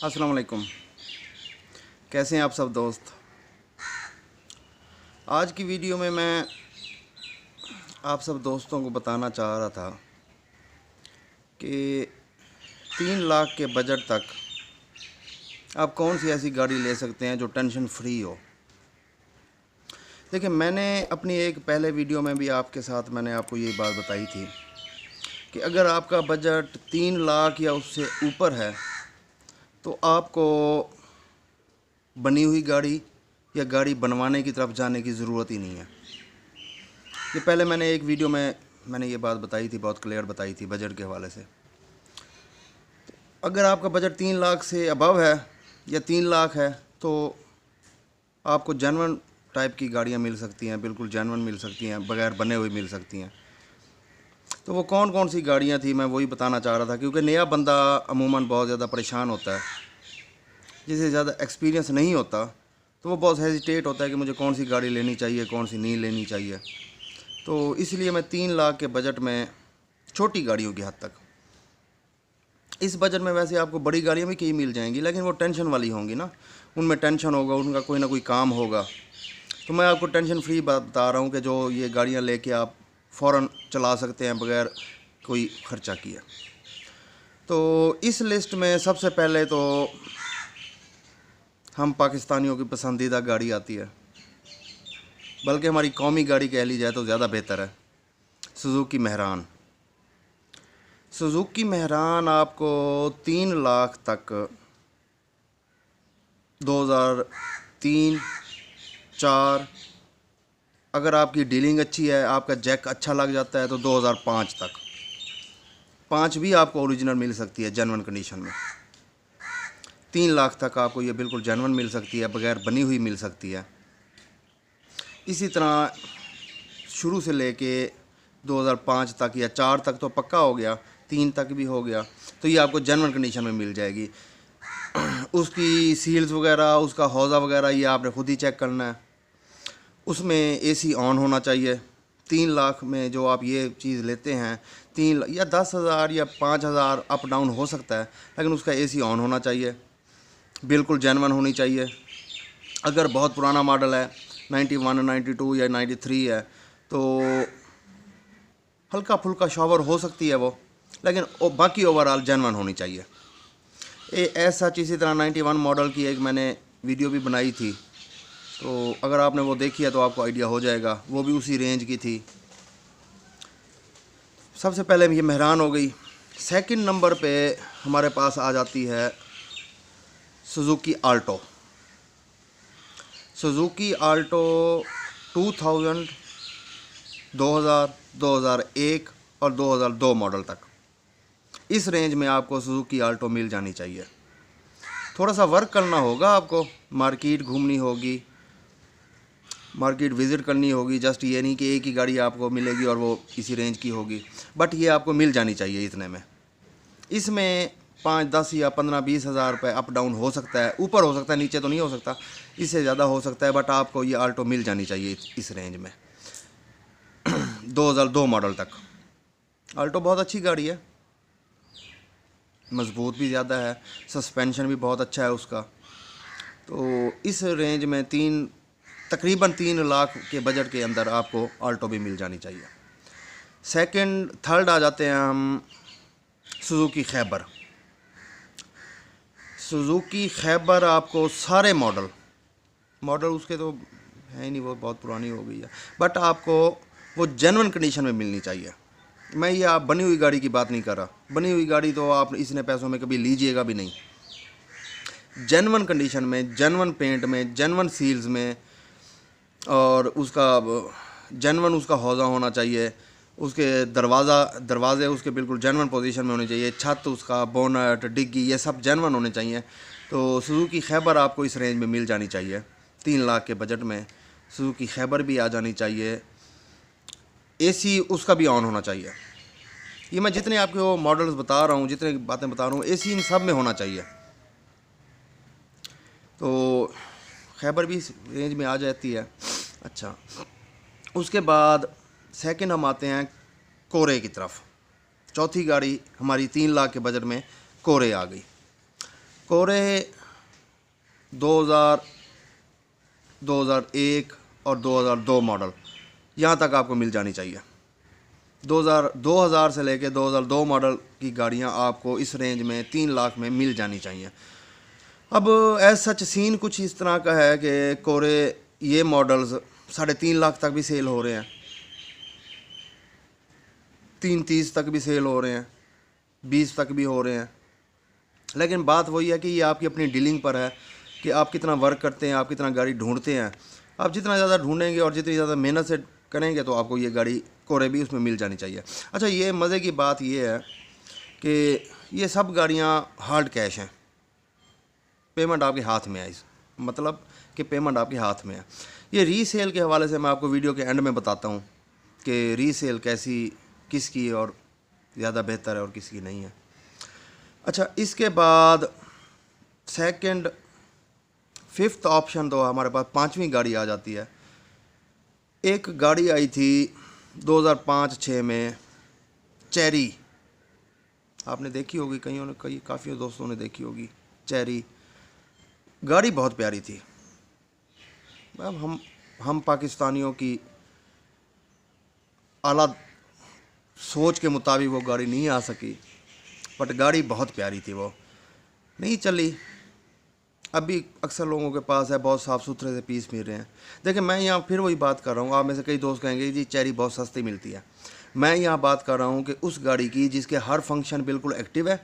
अस्सलाम वालेकुम। कैसे हैं आप सब दोस्त। आज की वीडियो में मैं आप सब दोस्तों को बताना चाह रहा था कि 3 लाख के बजट तक आप कौन सी ऐसी गाड़ी ले सकते हैं जो टेंशन फ्री हो। देखिए, मैंने अपनी एक पहले वीडियो में भी आपके साथ मैंने आपको ये बात बताई थी कि अगर आपका बजट 3 लाख या उससे ऊपर है तो आपको बनी हुई गाड़ी या गाड़ी बनवाने की तरफ जाने की ज़रूरत ही नहीं है। ये पहले मैंने एक वीडियो में मैंने ये बात बताई थी, बहुत क्लियर बताई थी बजट के हवाले से। अगर आपका बजट 3 लाख से अबव है या 3 लाख है तो आपको जेन्युइन टाइप की गाड़ियाँ मिल सकती हैं, बिल्कुल जेन्युइन मिल सकती हैं, बगैर बने हुए मिल सकती हैं। तो वो कौन कौन सी गाड़ियाँ थी मैं वही बताना चाह रहा था, क्योंकि नया बंदा अमूमन बहुत ज़्यादा परेशान होता है, जिसे ज़्यादा एक्सपीरियंस नहीं होता, तो वो बहुत हेजिटेट होता है कि मुझे कौन सी गाड़ी लेनी चाहिए, कौन सी नहीं लेनी चाहिए। तो इसलिए मैं 3 लाख के बजट में छोटी गाड़ियों की हद तक, इस बजट में वैसे आपको बड़ी गाड़ियाँ भी कई मिल जाएंगी, लेकिन वो टेंशन वाली होंगी ना, उनमें टेंशन होगा, उनका कोई ना कोई काम होगा। तो मैं आपको टेंशन फ्री बात बता रहा हूँ कि जो ये गाड़ियाँ लेके आप फ़ौरन चला सकते हैं बगैर कोई ख़र्चा किए। तो इस लिस्ट में सबसे पहले तो हम पाकिस्तानियों की पसंदीदा गाड़ी आती है, बल्कि हमारी कौमी गाड़ी कह ली जाए तो ज़्यादा बेहतर है, सुजुकी मेहरान। सुजुकी मेहरान आपको 3 लाख तक 2003-04, अगर आपकी डीलिंग अच्छी है, आपका जैक अच्छा लग जाता है तो 2005 तक, 5 भी आपको ओरिजिनल मिल सकती है जेन्युइन कंडीशन में। 3 लाख तक आपको ये बिल्कुल जेन्युइन मिल सकती है, बगैर बनी हुई मिल सकती है। इसी तरह शुरू से लेके 2005 तक या 4 तक तो पक्का हो गया, 3 तक भी हो गया, तो ये आपको जेन्युइन कंडीशन में मिल जाएगी। उसकी सील्स वगैरह, उसका हौज़ा वगैरह ये आपने खुद ही चेक करना है। उसमें एसी ऑन होना चाहिए। 3 लाख में जो आप ये चीज़ लेते हैं, 3 या 10,000 या 5,000 अप डाउन हो सकता है, लेकिन उसका एसी ऑन होना चाहिए, बिल्कुल जेन्युइन होनी चाहिए। अगर बहुत पुराना मॉडल है, 91, 92 या 93 है, तो हल्का फुल्का शॉवर हो सकती है वो, लेकिन बाकी ओवरऑल जेन्युइन होनी चाहिए। ऐसा इसी तरह 91 मॉडल की एक मैंने वीडियो भी बनाई थी, तो अगर आपने वो देखी है तो आपको आइडिया हो जाएगा, वो भी उसी रेंज की थी। सबसे पहले ये मेहरान हो गई। सेकंड नंबर पे हमारे पास आ जाती है सुजुकी आल्टो। सुजुकी आल्टो 2000, 2000, 2001 और 2002 मॉडल तक, इस रेंज में आपको सुजुकी आल्टो मिल जानी चाहिए। थोड़ा सा वर्क करना होगा आपको, मार्केट घूमनी होगी, मार्केट विज़िट करनी होगी, जस्ट ये नहीं कि एक ही गाड़ी आपको मिलेगी और वो इसी रेंज की होगी, बट ये आपको मिल जानी चाहिए इतने में। इसमें 5, 10 या 15, 20 हज़ार रुपये अप डाउन हो सकता है, ऊपर हो सकता है, नीचे तो नहीं हो सकता, इससे ज़्यादा हो सकता है, बट आपको ये आल्टो मिल जानी चाहिए इस रेंज में। 2002 मॉडल तक आल्टो बहुत अच्छी गाड़ी है, मज़बूत भी ज़्यादा है, सस्पेंशन भी बहुत अच्छा है उसका। तो इस रेंज में तकरीबन 3 लाख के बजट के अंदर आपको आल्टो भी मिल जानी चाहिए। थर्ड आ जाते हैं हम सुजुकी खैबर। सुजुकी खैबर आपको सारे मॉडल उसके तो है ही नहीं, वो बहुत पुरानी हो गई है, बट आपको वो जेन्युइन कंडीशन में मिलनी चाहिए। मैं ये आप बनी हुई गाड़ी की बात नहीं कर रहा, बनी हुई गाड़ी तो आप इतने पैसों में कभी लीजिएगा भी नहीं। जेन्युइन कंडीशन में, जेन्युइन पेंट में, जेन्युइन सील्स में, और उसका जेन्युइन उसका हौज़ा होना चाहिए, उसके दरवाज़े उसके बिल्कुल जेन्युइन पोजीशन में होने चाहिए, छत उसका, बोनट, डिग्गी, ये सब जेन्युइन होने चाहिए। तो सुजुकी खैबर आपको इस रेंज में मिल जानी चाहिए। 3 लाख के बजट में सुजुकी खैबर भी आ जानी चाहिए, एसी उसका भी ऑन होना चाहिए। ये मैं जितने आपको मॉडल्स बता रहा हूँ, जितने बातें बता रहा हूँ, एसी इन सब में होना चाहिए। तो खैबर भी इस रेंज में आ जाती है। अच्छा, उसके बाद सेकंड हम आते हैं कोरे की तरफ। चौथी गाड़ी हमारी 3 लाख के बजट में कोरे आ गई। कोरे 2000, 2001 और 2002 मॉडल यहाँ तक आपको मिल जानी चाहिए। 2000 से लेके 2002 मॉडल की गाड़ियाँ आपको इस रेंज में 3 लाख में मिल जानी चाहिए। अब एज सच सीन कुछ इस तरह का है कि कोरे ये मॉडल्स 3.5 लाख तक भी सेल हो रहे हैं, 330 तक भी सेल हो रहे हैं, 20 तक भी हो रहे हैं। लेकिन बात वही है कि ये आपकी अपनी डीलिंग पर है कि आप कितना वर्क करते हैं, आप कितना गाड़ी ढूंढते हैं। आप जितना ज़्यादा ढूंढेंगे और जितनी ज़्यादा मेहनत से करेंगे तो आपको ये गाड़ी कोरे भी उसमें मिल जानी चाहिए। अच्छा, ये मज़े की बात ये है कि ये सब गाड़ियाँ हार्ड कैश हैं, पेमेंट आपके हाथ में है, इस मतलब कि पेमेंट आपके हाथ में है। ये रीसेल के हवाले से मैं आपको वीडियो के एंड में बताता हूँ कि रीसेल कैसी, किसकी और ज़्यादा बेहतर है और किसकी नहीं है। अच्छा, इसके बाद सेकंड, फिफ्थ ऑप्शन तो हमारे पास 5वीं गाड़ी आ जाती है। एक गाड़ी आई थी 2005-06 में, चेरी, आपने देखी होगी, कई काफ़ी दोस्तों ने देखी होगी। चेरी गाड़ी बहुत प्यारी थी। अब हम पाकिस्तानियों की आला सोच के मुताबिक वो गाड़ी नहीं आ सकी, बट गाड़ी बहुत प्यारी थी। वो नहीं चली, अभी अक्सर लोगों के पास है, बहुत साफ़ सुथरे से पीस मिल रहे हैं। देखिए, मैं यहाँ फिर वही बात कर रहा हूँ, आप में से कई दोस्त कहेंगे जी चेरी बहुत सस्ती मिलती है। मैं यहाँ बात कर रहा हूँ कि उस गाड़ी की जिसके हर फंक्शन बिल्कुल एक्टिव है,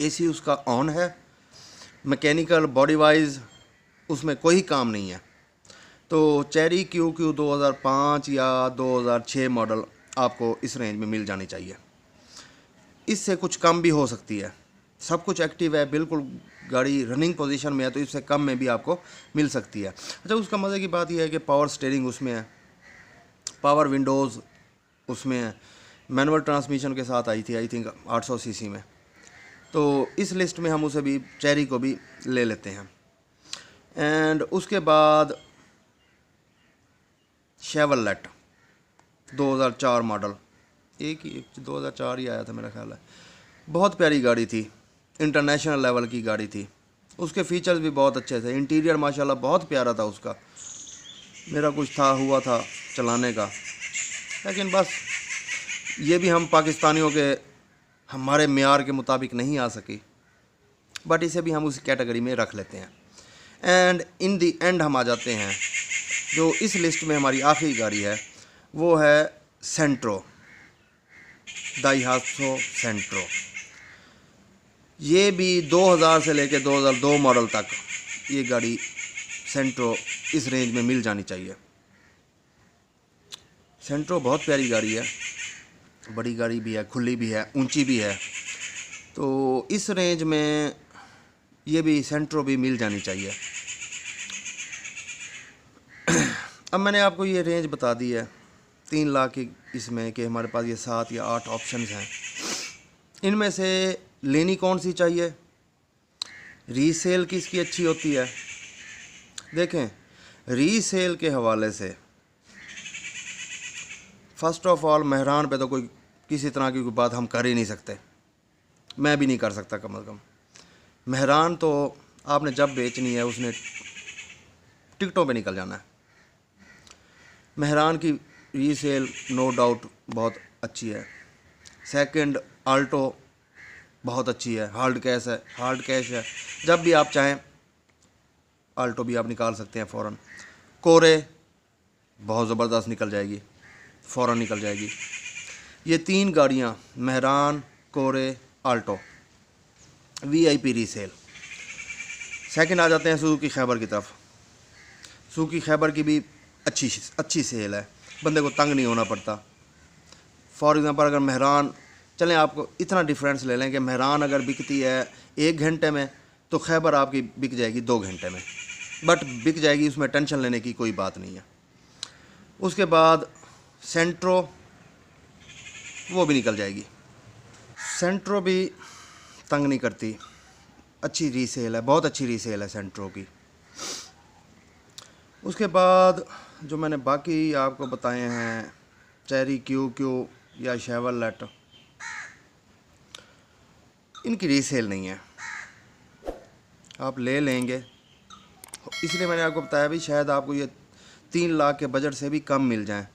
एसी उसका ऑन है, मैकेनिकल बॉडी वाइज उसमें कोई काम नहीं है। तो चेरी QQ 2005 या 2006 मॉडल आपको इस रेंज में मिल जानी चाहिए। इससे कुछ कम भी हो सकती है, सब कुछ एक्टिव है, बिल्कुल गाड़ी रनिंग पोजीशन में है, तो इससे कम में भी आपको मिल सकती है। अच्छा, उसका मज़े की बात यह है कि पावर स्टीयरिंग उसमें है, पावर विंडोज़ उसमें है, मैनुअल ट्रांसमिशन के साथ आई थी, आई थिंक 800 सीसी में। तो इस लिस्ट में हम उसे भी, चेरी को भी ले लेते हैं। एंड उसके बाद शेवरलेट 2004 मॉडल, एक 2004 ही आया था मेरा ख्याल है। बहुत प्यारी गाड़ी थी, इंटरनेशनल लेवल की गाड़ी थी, उसके फीचर्स भी बहुत अच्छे थे, इंटीरियर माशाल्लाह बहुत प्यारा था उसका। मेरा कुछ हुआ था चलाने का, लेकिन बस ये भी हम पाकिस्तानियों के हमारे मेयार के मुताबिक नहीं आ सकी, बट इसे भी हम उसी कैटेगरी में रख लेते हैं। एंड इन दी एंड हम आ जाते हैं, जो इस लिस्ट में हमारी आखिरी गाड़ी है, वो है सेंट्रो, दाइहात्सो सेंट्रो। ये भी 2000 से लेकर 2002 मॉडल तक ये गाड़ी सेंट्रो इस रेंज में मिल जानी चाहिए। सेंट्रो बहुत प्यारी गाड़ी है, बड़ी गाड़ी भी है, खुली भी है, ऊंची भी है, तो इस रेंज में ये भी सेंट्रो भी मिल जानी चाहिए। अब मैंने आपको ये रेंज बता दी है 3 लाख की, इसमें कि हमारे पास ये 7 या 8 ऑप्शंस हैं। इनमें से लेनी कौन सी चाहिए, रीसेल किसकी अच्छी होती है? देखें, रीसेल के हवाले से फ़र्स्ट ऑफ ऑल मेहरान पे तो कोई किसी तरह की कोई बात हम कर ही नहीं सकते, मैं भी नहीं कर सकता कम अज़ कम। मेहरान तो आपने जब बेचनी है उसने टिकटों पे निकल जाना है। मेहरान की रीसेल नो डाउट बहुत अच्छी है। सेकंड, आल्टो बहुत अच्छी है, हार्ड कैश है, जब भी आप चाहें आल्टो भी आप निकाल सकते हैं फ़ौरन। कोरे बहुत ज़बरदस्त निकल जाएगी, फ़ौरन निकल जाएगी। ये 3 गाड़ियाँ, मेहरान, कोरे, आल्टो, VIP रीसेल। सेकंड आ जाते हैं सुजुकी खैबर की तरफ। सुजुकी खैबर की भी अच्छी सेल है, बंदे को तंग नहीं होना पड़ता। फॉर एग्ज़ाम्पल, अगर मेहरान, चलें आपको इतना डिफरेंस ले लें कि मेहरान अगर बिकती है 1 घंटे में तो खैबर आपकी बिक जाएगी 2 घंटे में, बट बिक जाएगी, उसमें टेंशन लेने की कोई बात नहीं है। उसके बाद सेंट्रो, वो भी निकल जाएगी। सेंट्रो भी तंग नहीं करती, अच्छी रीसेल है, बहुत अच्छी रीसेल है सेंट्रो की। उसके बाद जो मैंने बाकी आपको बताए हैं, चेरी, QQ या शेवरलेट, इनकी रीसेल नहीं है। आप ले लेंगे, इसलिए मैंने आपको बताया भी शायद आपको ये 3 लाख के बजट से भी कम मिल जाएं।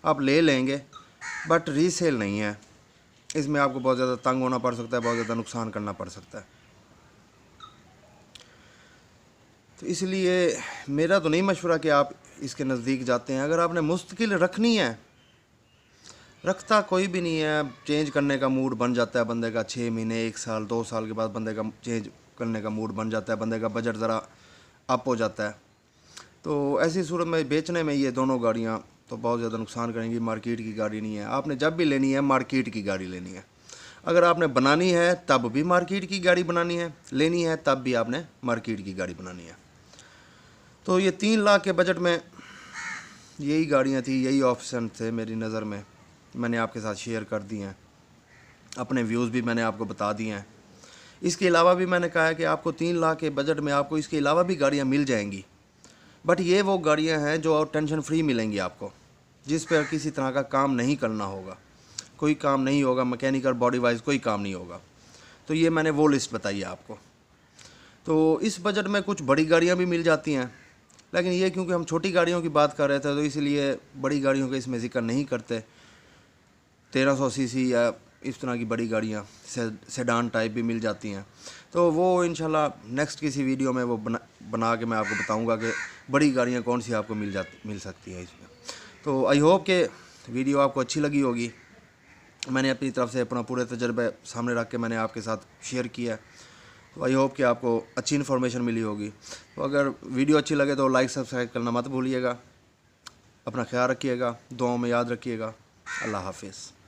आप ले लेंगे बट रीसेल नहीं है, इसमें आपको बहुत ज़्यादा तंग होना पड़ सकता है, बहुत ज़्यादा नुकसान करना पड़ सकता है। तो इसलिए मेरा तो नहीं मशवरा कि आप इसके नज़दीक जाते हैं। अगर आपने मुस्तकिल रखनी है, रखता कोई भी नहीं है, चेंज करने का मूड बन जाता है बंदे का 6 महीने 1 साल 2 साल के बाद बंदे का चेंज करने का मूड बन जाता है, बंदे का बजट ज़रा अप हो जाता है। तो ऐसी सूरत में बेचने में ये दोनों गाड़ियाँ तो बहुत ज़्यादा नुकसान करेंगी। मार्केट की गाड़ी नहीं है, आपने जब भी लेनी है मार्केट की गाड़ी लेनी है। अगर आपने बनानी है तब भी मार्केट की गाड़ी बनानी है, लेनी है तब भी आपने मार्केट की गाड़ी बनानी है। तो ये 3 लाख के बजट में यही गाड़ियाँ थी, यही ऑप्शन थे मेरी नज़र में, मैंने आपके साथ शेयर कर दी हैं। अपने व्यूज़ भी मैंने आपको बता दिए हैं। इसके अलावा भी मैंने कहा है कि आपको 3 लाख के बजट में आपको इसके अलावा भी गाड़ियाँ मिल जाएंगी, बट ये वो गाड़ियाँ हैं जो टेंशन फ्री मिलेंगी आपको, जिस पर किसी तरह का काम नहीं करना होगा, कोई काम नहीं होगा, मैकेनिकल बॉडी वाइज कोई काम नहीं होगा। तो ये मैंने वो लिस्ट बताई है आपको। तो इस बजट में कुछ बड़ी गाड़ियाँ भी मिल जाती हैं, लेकिन ये क्योंकि हम छोटी गाड़ियों की बात कर रहे थे तो इसलिए बड़ी गाड़ियों का इसमें जिक्र नहीं करते। 1300 सीसी या इस तरह की बड़ी गाड़ियाँ सेडान टाइप भी मिल जाती हैं। तो वो इंशाल्लाह नेक्स्ट किसी वीडियो में वो बना के मैं आपको बताऊंगा कि बड़ी गाड़ियाँ कौन सी आपको मिल सकती हैं इसमें। तो आई होप कि वीडियो आपको अच्छी लगी होगी। मैंने अपनी तरफ से अपना पूरे तजर्बे सामने रख के मैंने आपके साथ शेयर किया। तो आई होप कि आपको अच्छी इन्फॉर्मेशन मिली होगी। तो अगर वीडियो अच्छी लगे तो लाइक सब्सक्राइब करना मत भूलिएगा। अपना ख्याल रखिएगा, दुआओं में याद रखिएगा। अल्लाह हाफिज़।